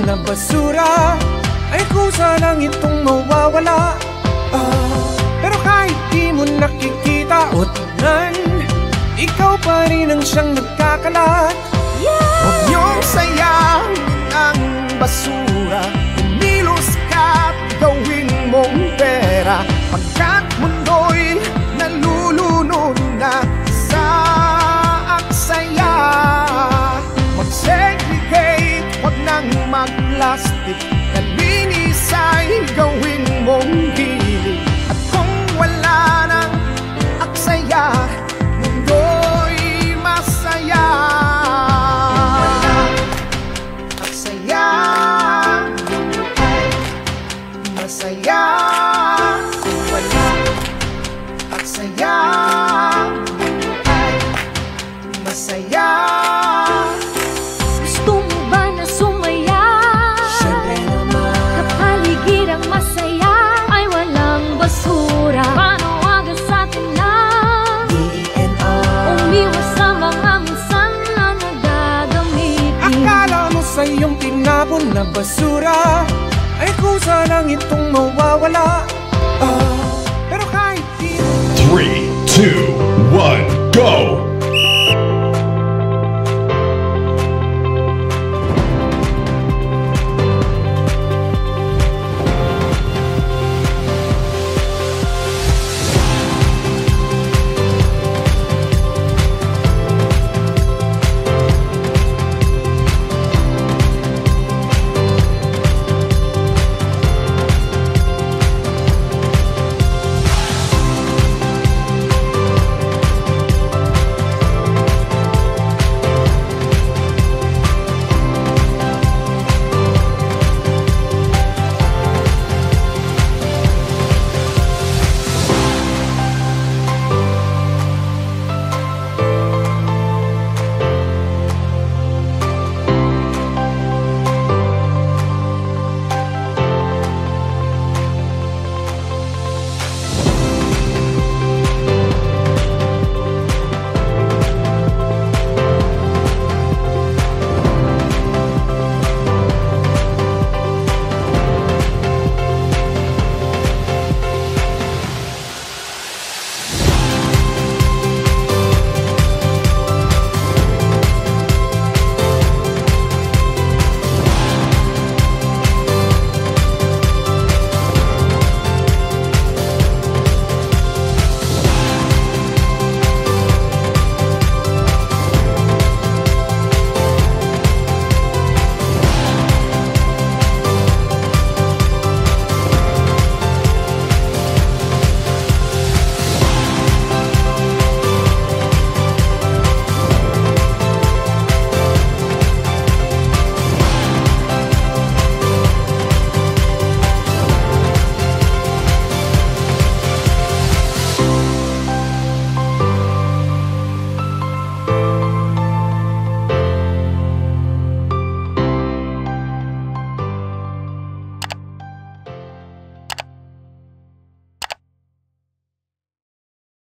na basura ay kusa lang itong mawawala. Pero kahit di mo nakikita o tignan, ikaw pa rin ang siyang nagkakalat. Huwag niyong sayangin ang basura, kumilos ka't gawin mong pera. Pagkat mundo'y nalulunod na sa aksaya, mag-segregate, huwag nang mag-plastic. Kalinis ay gawin mong hilig. At kung wala nang aksaya, mundo'y masaya. Aksaya, masaya. Wala aksaya, masaya. Gusto mo ba na sumaya? Siyempre naman. Kapaligid ang masaya ay walang basura. Panawagan sa atin na umiwas sa mga minsan na nagagamitin. Akala mo sa iyong tinapon na basura ay kusa lang itong mawawala. Pero kahit di 3, 2, 1, go!